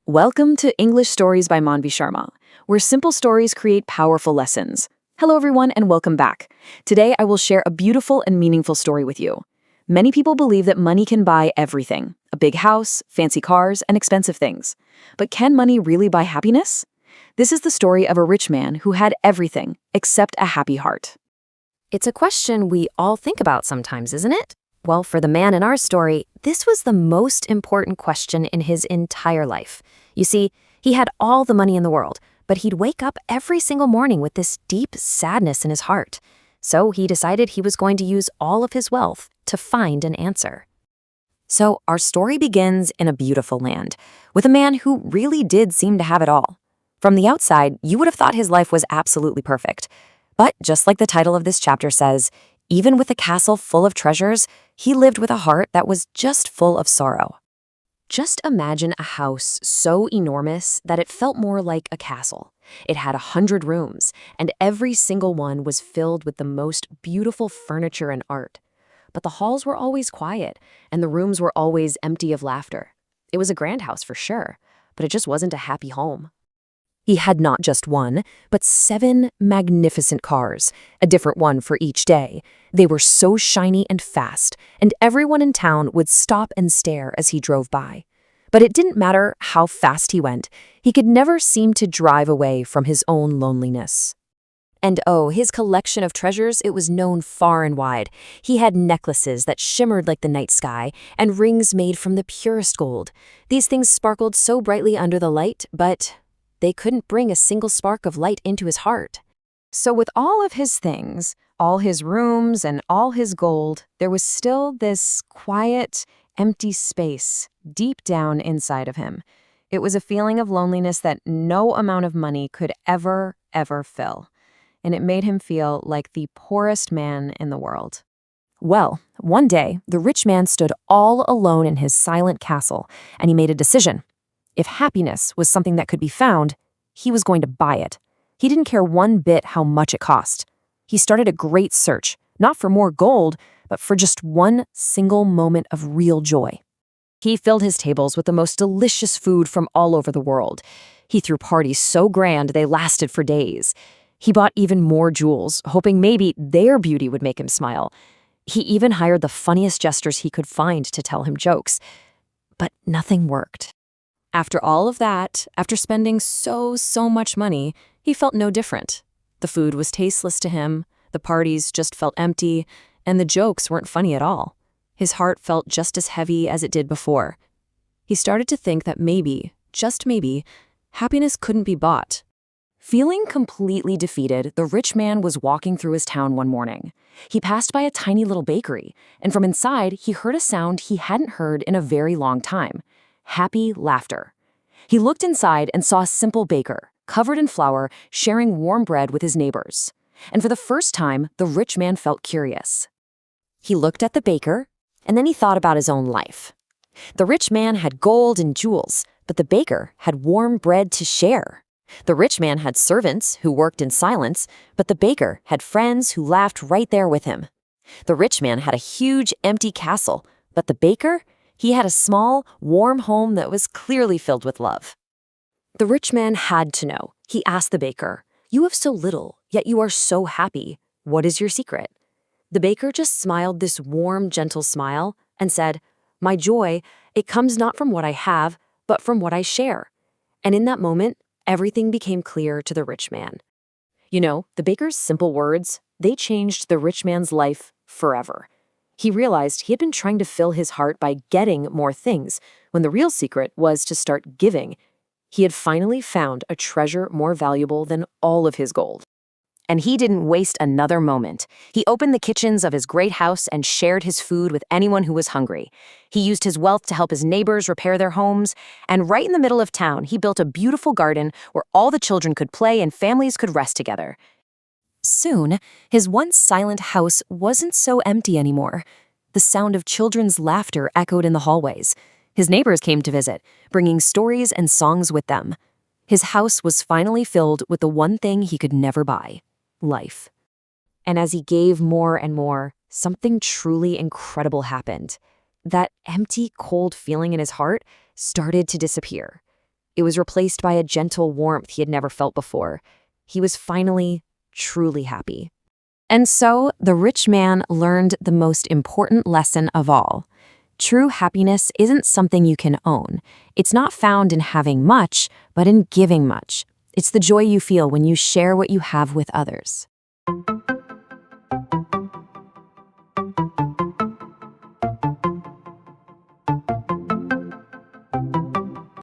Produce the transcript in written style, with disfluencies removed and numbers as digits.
Welcome to English Stories by Manvi Sharma, where simple stories create powerful lessons. Hello everyone and welcome back. Today I will share a beautiful and meaningful story with you. Many people believe that money can buy everything, a big house, fancy cars, and expensive things. But can money really buy happiness? This is the story of a rich man who had everything except a happy heart. It's a question we all think about sometimes, isn't it? Well, for the man in our story, this was the most important question in his entire life. You see, he had all the money in the world, but he'd wake up every single morning with this deep sadness in his heart. So he decided he was going to use all of his wealth to find an answer. So our story begins in a beautiful land, with a man who really did seem to have it all. From the outside, you would have thought his life was absolutely perfect. But just like the title of this chapter says, even with a castle full of treasures, he lived with a heart that was just full of sorrow. Just imagine a house so enormous that it felt more like a castle. It had 100 rooms, and every single one was filled with the most beautiful furniture and art. But the halls were always quiet, and the rooms were always empty of laughter. It was a grand house for sure, but it just wasn't a happy home. He had not just one, but 7 magnificent cars, a different one for each day. They were so shiny and fast, and everyone in town would stop and stare as he drove by. But it didn't matter how fast he went, he could never seem to drive away from his own loneliness. And oh, his collection of treasures, it was known far and wide. He had necklaces that shimmered like the night sky, and rings made from the purest gold. These things sparkled so brightly under the light, but they couldn't bring a single spark of light into his heart. So with all of his things, all his rooms and all his gold, there was still this quiet, empty space deep down inside of him. It was a feeling of loneliness that no amount of money could ever fill. And it made him feel like the poorest man in the world. Well, one day, the rich man stood all alone in his silent castle, and he made a decision. If happiness was something that could be found, he was going to buy it. He didn't care one bit how much it cost. He started a great search, not for more gold, but for just one single moment of real joy. He filled his tables with the most delicious food from all over the world. He threw parties so grand they lasted for days. He bought even more jewels, hoping maybe their beauty would make him smile. He even hired the funniest jesters he could find to tell him jokes. But nothing worked. After all of that, after spending so much money, he felt no different. The food was tasteless to him, the parties just felt empty, and the jokes weren't funny at all. His heart felt just as heavy as it did before. He started to think that maybe, just maybe, happiness couldn't be bought. Feeling completely defeated, the rich man was walking through his town one morning. He passed by a tiny little bakery, and from inside, he heard a sound he hadn't heard in a very long time. Happy laughter. He looked inside and saw a simple baker, covered in flour, sharing warm bread with his neighbors. And for the first time, the rich man felt curious. He looked at the baker, and then he thought about his own life. The rich man had gold and jewels, but the baker had warm bread to share. The rich man had servants who worked in silence, but the baker had friends who laughed right there with him. The rich man had a huge, empty castle, but the baker, he had a small, warm home that was clearly filled with love. The rich man had to know. He asked the baker, "You have so little, yet you are so happy. What is your secret?" The baker just smiled this warm, gentle smile and said, "My joy, it comes not from what I have, but from what I share." And in that moment, everything became clear to the rich man. You know, the baker's simple words, they changed the rich man's life forever. He realized he had been trying to fill his heart by getting more things, when the real secret was to start giving. He had finally found a treasure more valuable than all of his gold. And he didn't waste another moment. He opened the kitchens of his great house and shared his food with anyone who was hungry. He used his wealth to help his neighbors repair their homes, and right in the middle of town, he built a beautiful garden where all the children could play and families could rest together. Soon, his once silent house wasn't so empty anymore. The sound of children's laughter echoed in the hallways. His neighbors came to visit, bringing stories and songs with them. His house was finally filled with the one thing he could never buy: life. And as he gave more and more, something truly incredible happened. That empty, cold feeling in his heart started to disappear. It was replaced by a gentle warmth he had never felt before. He was finally truly happy. And so the rich man learned the most important lesson of all. True happiness isn't something you can own. It's not found in having much, but in giving much. It's the joy you feel when you share what you have with others.